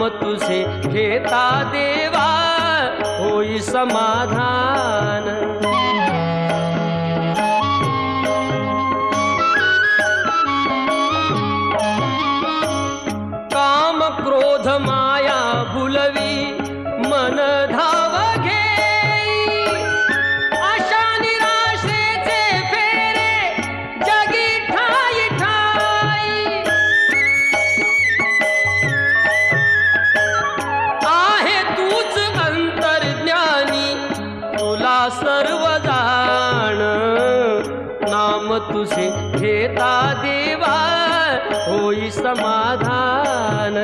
नाम तुझे घेता देवा होई समाधान। काम क्रोध माया भुलवी मन धाव घेई, आशा निराशेचे फेरे जगी ठाई ठाई। आहे तूच अंतर्ज्ञानी तुला सर्व जाण, नाम तुझे घेता देवा होई समाधान।